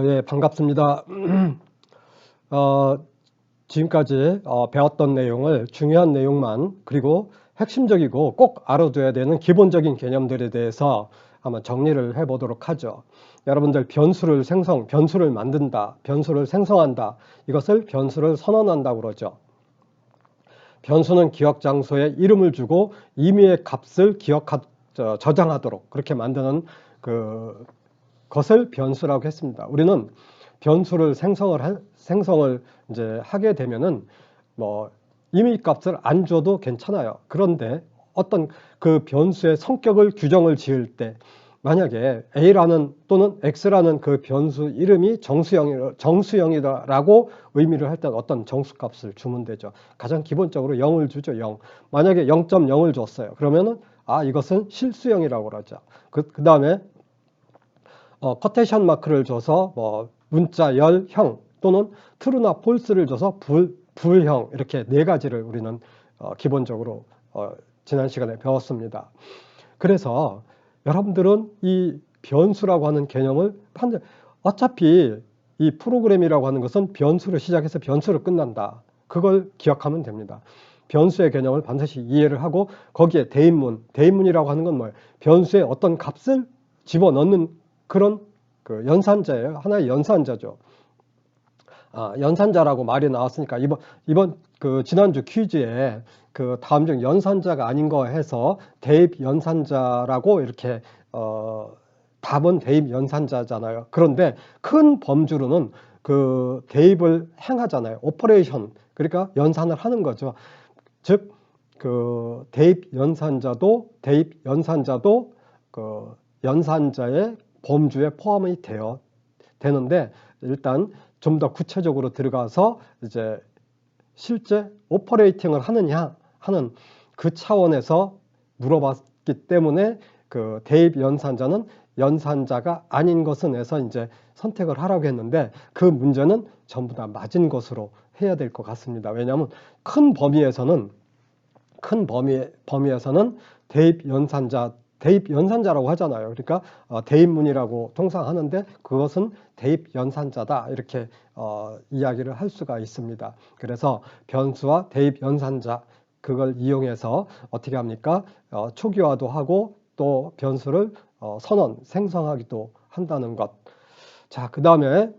예, 반갑습니다. 어, 지금까지 배웠던 내용을 중요한 내용만 그리고 핵심적이고 꼭 알아둬야 되는 기본적인 개념들에 대해서 한번 정리를 해보도록 하죠. 여러분들 변수를 만든다, 변수를 생성한다. 이것을 변수를 선언한다고 그러죠. 변수는 기억 장소에 이름을 주고 임의의 값을 저장하도록 그렇게 만드는 것을 변수라고 했습니다. 우리는 변수를 생성을 이제 하게 되면은 뭐 임의 값을 안 줘도 괜찮아요. 그런데 어떤 그 변수의 성격을 규정을 지을 때 만약에 A라는 또는 X라는 그 변수 이름이 정수형이다라고 의미를 할 때 어떤 정수값을 주면 되죠. 가장 기본적으로 0을 주죠. 0. 만약에 0.0을 줬어요. 그러면은 이것은 실수형이라고 그러죠. 그 다음에 커테이션 마크를 줘서 문자 열형 또는 true나 false를 줘서 불형 이렇게 네 가지를 우리는 기본적으로 지난 시간에 배웠습니다. 그래서 여러분들은 이 변수라고 하는 개념을 어차피 이 프로그램이라고 하는 것은 변수로 시작해서 변수로 끝난다. 그걸 기억하면 됩니다. 변수의 개념을 반드시 이해를 하고 거기에 대입문이라고 하는 건 뭐예요? 변수에 어떤 값을 집어넣는 그런 그 연산자예요. 하나의 연산자죠. 연산자라고 말이 나왔으니까 이번 그 지난주 퀴즈에 그 다음 중 연산자가 아닌 거 해서 대입 연산자라고 이렇게 답은 대입 연산자잖아요. 그런데 큰 범주로는 그 대입을 행하잖아요. 오퍼레이션 그러니까 연산을 하는 거죠. 즉 그 대입 연산자도 그 연산자의 범주에 포함이 되는데 일단 좀 더 구체적으로 들어가서 이제 실제 오퍼레이팅을 하느냐 하는 그 차원에서 물어봤기 때문에 그 대입 연산자는 연산자가 아닌 것은 해서 이제 선택을 하라고 했는데 그 문제는 전부 다 맞은 것으로 해야 될 것 같습니다. 왜냐하면 큰 범위에서는 대입 연산자라고 하잖아요. 그러니까 대입문이라고 통상 하는데 그것은 대입 연산자다 이렇게 이야기를 할 수가 있습니다. 그래서 변수와 대입 연산자 그걸 이용해서 어떻게 합니까? 초기화도 하고 또 변수를 생성하기도 한다는 것. 자, 그 다음에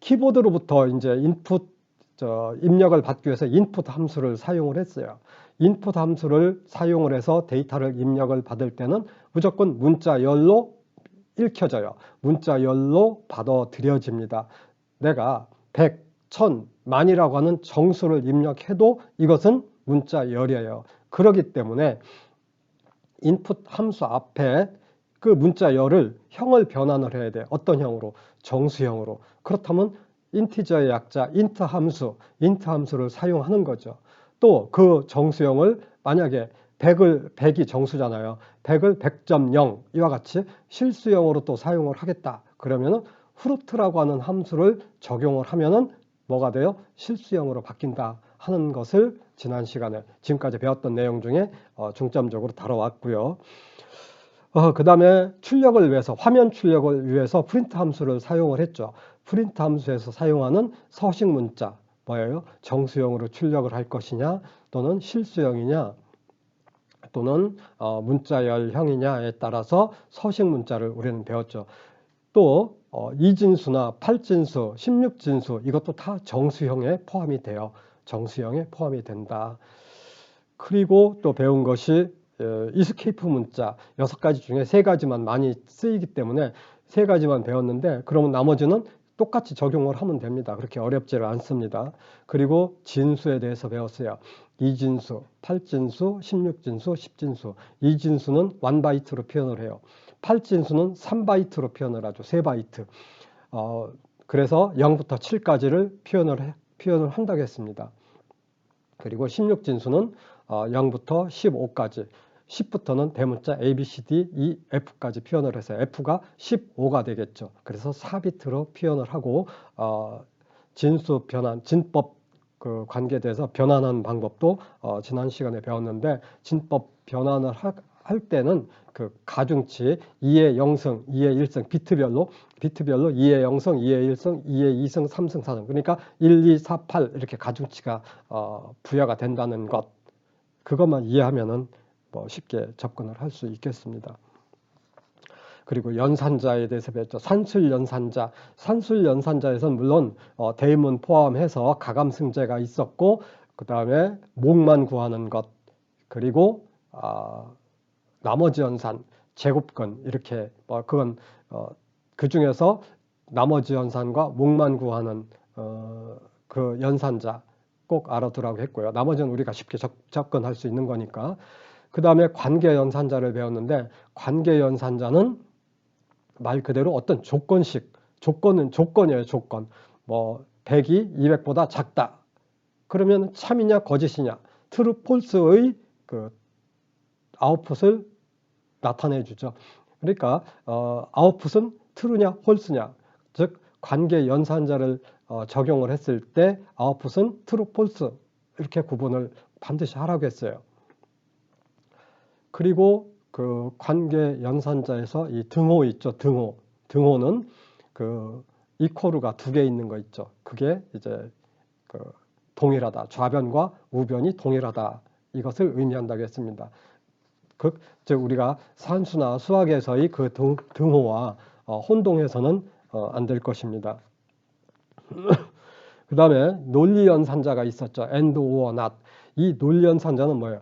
키보드로부터 이제 입력을 받기 위해서 인풋 함수를 사용을 했어요. 인풋 함수를 사용을 해서 데이터를 입력을 받을 때는 무조건 문자열로 읽혀져요. 문자열로 받아들여집니다. 내가 100, 1000, 만이라고 하는 정수를 입력해도 이것은 문자열이에요. 그렇기 때문에 인풋 함수 앞에 그 문자열을 형을 변환을 해야 돼요. 어떤 형으로? 정수형으로. 그렇다면 인티저의 약자 int 함수를 사용하는 거죠. 또 그 정수형을 만약에 100이 정수잖아요. 100을 100.0 이와 같이 실수형으로 또 사용을 하겠다. 그러면은 fruit라고 하는 함수를 적용을 하면은 뭐가 돼요? 실수형으로 바뀐다 하는 것을 지난 시간에 지금까지 배웠던 내용 중에 중점적으로 다뤄왔고요. 그 다음에 화면 출력을 위해서 프린트 함수를 사용을 했죠. 프린트 함수에서 사용하는 서식 문자, 뭐예요? 정수형으로 출력을 할 것이냐, 또는 실수형이냐, 또는 문자열형이냐에 따라서 서식 문자를 우리는 배웠죠. 또 이진수나 8진수, 16진수 이것도 다 정수형에 포함이 돼요. 정수형에 포함이 된다. 그리고 또 배운 것이 이스케이프 문자 6가지 중에 3가지만 많이 쓰이기 때문에 3가지만 배웠는데 그러면 나머지는 똑같이 적용을 하면 됩니다. 그렇게 어렵지를 않습니다. 그리고 진수에 대해서 배웠어요. 이진수, 8진수, 16진수, 10진수. 이진수는 1바이트로 표현을 해요. 8진수는 3바이트로 표현을 하죠. 3바이트. 그래서 0부터 7까지를 표현을 한다고 했습니다. 그리고 16진수는 0부터 15까지 10부터는 대문자 A, B, C, D, E, F까지 표현을 해서 F가 15가 되겠죠. 그래서 4비트로 표현을 하고 진수 변환, 진법 그 관계에 대해서 변환하는 방법도 지난 시간에 배웠는데 진법 변환을 할 때는 그 가중치 2의 0승, 2의 1승 비트별로 2의 0승, 2의 1승, 2의 2승, 3승, 4승 그러니까 1, 2, 4, 8 이렇게 가중치가 부여가 된다는 것 그것만 이해하면은 뭐 쉽게 접근을 할 수 있겠습니다. 그리고 연산자에 대해서 배웠죠. 산술연산자. 산술연산자에서는 물론 대인문 포함해서 가감승제가 있었고 그 다음에 목만 구하는 것 그리고 나머지 연산, 제곱근 이렇게 그건 그 중에서 나머지 연산과 목만 구하는 그 연산자 꼭 알아두라고 했고요. 나머지는 우리가 쉽게 접근할 수 있는 거니까. 그 다음에 관계연산자를 배웠는데 관계연산자는 말 그대로 어떤 조건식, 조건이에요, 조건. 뭐 100이 200보다 작다. 그러면 참이냐 거짓이냐, 트루 폴스의 그 아웃풋을 나타내 주죠. 그러니까 아웃풋은 트루냐 폴스냐, 즉 관계 연산자를 적용을 했을 때 아웃풋은 트루 폴스 이렇게 구분을 반드시 하라고 했어요. 그리고 그 관계 연산자에서 이 등호 있죠. 등호는 그 이코르가 2개 있는 거 있죠. 그게 이제 그 동일하다. 좌변과 우변이 동일하다. 이것을 의미한다고 했습니다. 즉 우리가 산수나 수학에서의 그 등호와 혼동해서는 안 될 것입니다. 그 다음에 논리연산자가 있었죠. and, or, not. 이 논리연산자는 뭐예요?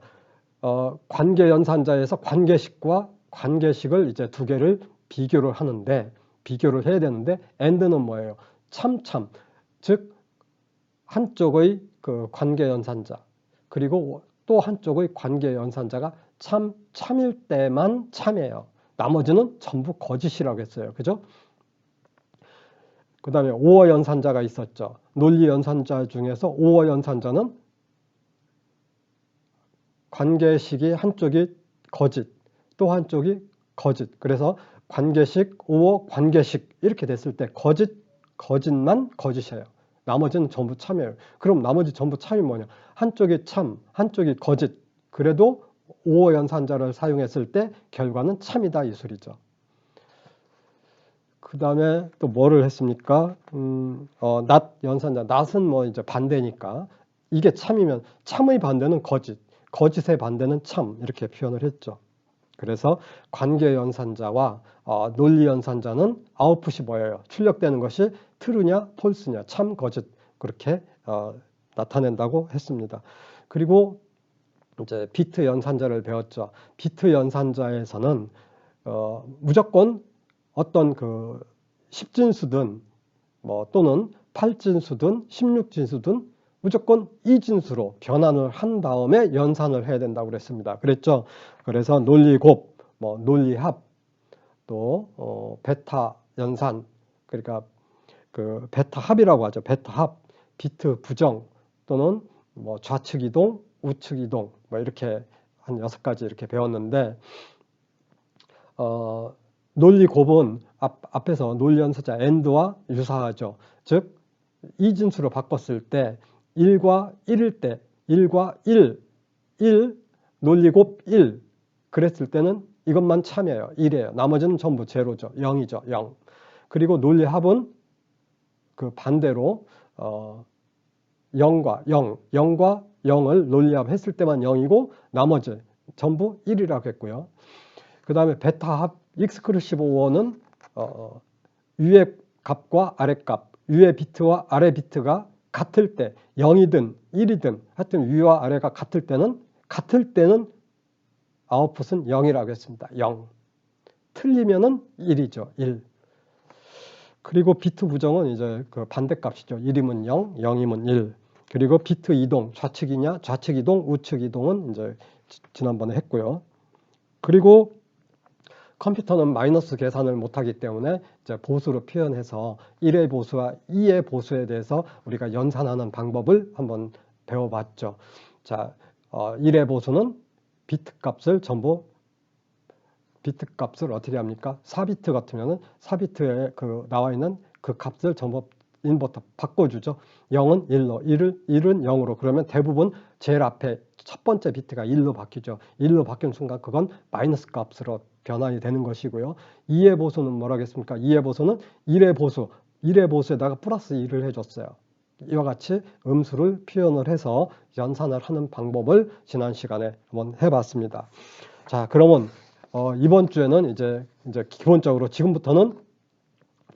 관계연산자에서 관계식과 관계식을 이제 2개를 비교를 해야 되는데 and는 뭐예요? 참, 즉 한쪽의 그 관계연산자 그리고 또 한쪽의 관계연산자가 참일 때만 참이에요. 나머지는 전부 거짓이라고 했어요. 그죠? 그 다음에 오어연산자가 있었죠. 논리연산자 중에서 오어연산자는 관계식이 한쪽이 거짓, 또 한쪽이 거짓. 그래서 관계식, 오어, 관계식 이렇게 됐을 때 거짓만 거짓이에요. 나머지는 전부 참이에요. 그럼 나머지 전부 참이 뭐냐? 한쪽이 참, 한쪽이 거짓. 그래도 오어 연산자를 사용했을 때 결과는 참이다 이 소리죠. 그 다음에 또 뭐를 했습니까? not 연산자. not은 뭐 이제 반대니까 이게 참이면 참의 반대는 거짓, 거짓의 반대는 참 이렇게 표현을 했죠. 그래서 관계 연산자와 논리 연산자는 아웃풋이 뭐예요? 출력되는 것이 트루냐 폴스냐 참 거짓 그렇게 나타낸다고 했습니다. 그리고 이제 비트 연산자를 배웠죠. 비트 연산자에서는 무조건 어떤 그 10진수든 뭐 또는 8진수든 16진수든 무조건 이진수로 변환을 한 다음에 연산을 해야 된다고 그랬습니다. 그랬죠. 그래서 논리곱, 뭐 논리합, 또 베타 연산, 그러니까 그 베타 합이라고 하죠. 베타 합, 비트 부정 또는 뭐 좌측 이동, 우측 이동 뭐 이렇게 한 6가지 이렇게 배웠는데 논리곱은 앞에서 논리연산자 and와 유사하죠. 즉 이진수로 바꿨을 때 1과 1일 때 1과 1 논리곱 1 그랬을 때는 이것만 참이에요. 1이에요. 나머지는 전부 제로죠. 0이죠. 0. 그리고 논리합은 그 반대로 0과 0을 논리합 했을 때만 0이고 나머지 전부 1이라고 했고요. 그 다음에 베타합 익스클루시브 오어는 위의 값과 아래 값, 위의 비트와 아래 비트가 같을 때 0이든 1이든 하여튼 위와 아래가 같을 때는 아웃풋은 0이라고 했습니다. 0. 틀리면은 1이죠. 1. 그리고 비트 부정은 이제 그 반대값이죠. 1이면 0, 0이면 1. 그리고 비트 이동, 좌측이냐, 좌측 이동, 우측 이동은 이제 지난번에 했고요. 그리고 컴퓨터는 마이너스 계산을 못하기 때문에 이제 보수로 표현해서 1의 보수와 2의 보수에 대해서 우리가 연산하는 방법을 한번 배워봤죠. 자, 1의 보수는 비트 값을 어떻게 합니까? 4비트 같으면은 4비트에 그 나와 있는 그 값을 전부 인버터 바꿔주죠. 0은 1로, 1은 0으로. 그러면 대부분 제일 앞에 첫 번째 비트가 1로 바뀌죠. 1로 바뀐 순간 그건 마이너스 값으로 변환이 되는 것이고요. 2의 보수는 뭐라겠습니까? 2의 보수는 1의 보수, 1의 보수에다가 플러스 1을 해줬어요. 이와 같이 음수를 표현을 해서 연산을 하는 방법을 지난 시간에 한번 해봤습니다. 자, 그러면 이번 주에는 이제 기본적으로 지금부터는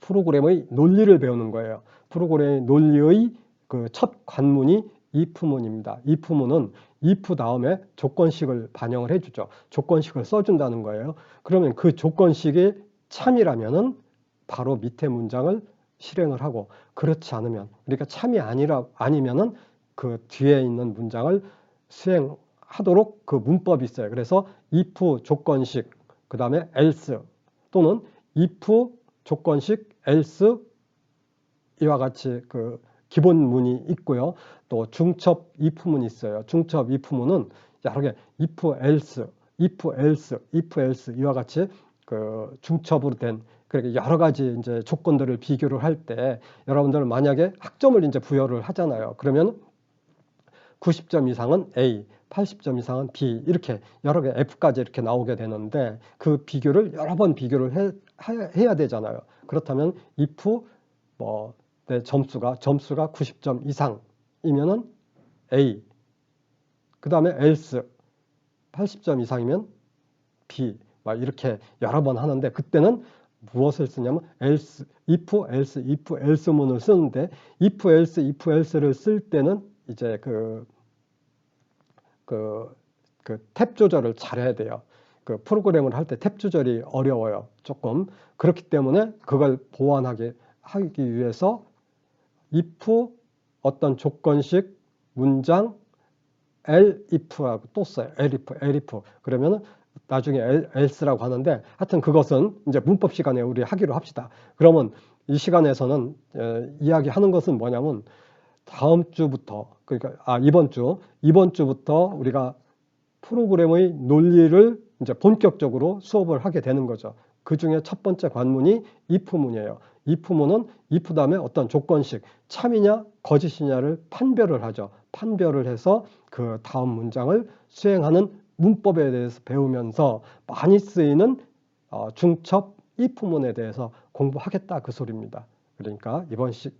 프로그램의 논리를 배우는 거예요. 프로그램의 논리의 그 첫 관문이 if문입니다. if문은 if 다음에 조건식을 반영을 해주죠. 조건식을 써준다는 거예요. 그러면 그 조건식이 참이라면은 바로 밑에 문장을 실행을 하고, 그렇지 않으면, 그러니까 참이 아니면은 그 뒤에 있는 문장을 수행하도록 그 문법이 있어요. 그래서 if 조건식, 그 다음에 else 또는 if 조건식 else 이와 같이 그 기본문이 있고요. 또 중첩 if문이 있어요. 중첩 if문은 여러 개 if else, if else, if else 이와 같이 그 중첩으로 된 그렇게 여러 가지 이제 조건들을 비교를 할 때 여러분들은 만약에 학점을 이제 부여를 하잖아요. 그러면 90점 이상은 A, 80점 이상은 B 이렇게 여러 개 F까지 이렇게 나오게 되는데 그 비교를 여러 번 비교를 해야 되잖아요. 그렇다면 if 뭐 내 점수가 90점 이상이면은 A, 그 다음에 else 80점 이상이면 B 막 이렇게 여러 번 하는데 그때는 무엇을 쓰냐면 else, if, else, if, else문을 쓰는데 if, else, if, else를 쓸 때는 이제 그 탭 조절을 잘해야 돼요. 그 프로그램을 할 때 탭 조절이 어려워요. 조금. 그렇기 때문에 그걸 보완하기 위해서 if 어떤 조건식 문장 elif라고 또 써요. elif. 그러면은 나중에 else라고 하는데 하여튼 그것은 이제 문법 시간에 우리 하기로 합시다. 그러면 이 시간에서는 이야기하는 것은 뭐냐면 다음 주부터 그러니까 이번 주부터 우리가 프로그램의 논리를 이제 본격적으로 수업을 하게 되는 거죠. 그 중에 첫 번째 관문이 if문이에요. if문은 if 다음에 어떤 조건식 참이냐 거짓이냐를 판별을 하죠. 판별을 해서 그 다음 문장을 수행하는 문법에 대해서 배우면서 많이 쓰이는 중첩 if문에 대해서 공부하겠다 그 소리입니다. 그러니까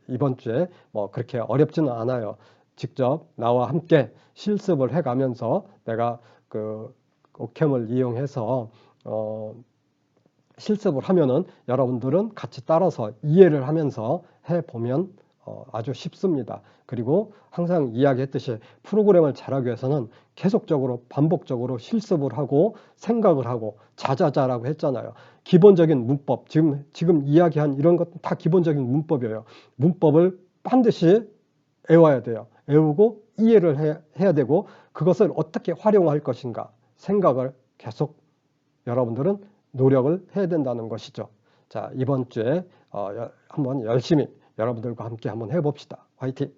이번 주에 뭐 그렇게 어렵지는 않아요. 직접 나와 함께 실습을 해가면서 내가 그 오캠을 이용해서 실습을 하면은 여러분들은 같이 따라서 이해를 하면서 해보면 아주 쉽습니다. 그리고 항상 이야기했듯이 프로그램을 잘하기 위해서는 계속적으로 반복적으로 실습을 하고 생각을 하고 자자자라고 했잖아요. 기본적인 문법, 지금 이야기한 이런 것도 다 기본적인 문법이에요. 문법을 반드시 외워야 돼요. 외우고 이해를 해야 되고 그것을 어떻게 활용할 것인가 생각을 계속 여러분들은 노력을 해야 된다는 것이죠. 자, 이번 주에 한번 열심히 여러분들과 함께 한번 해봅시다. 화이팅!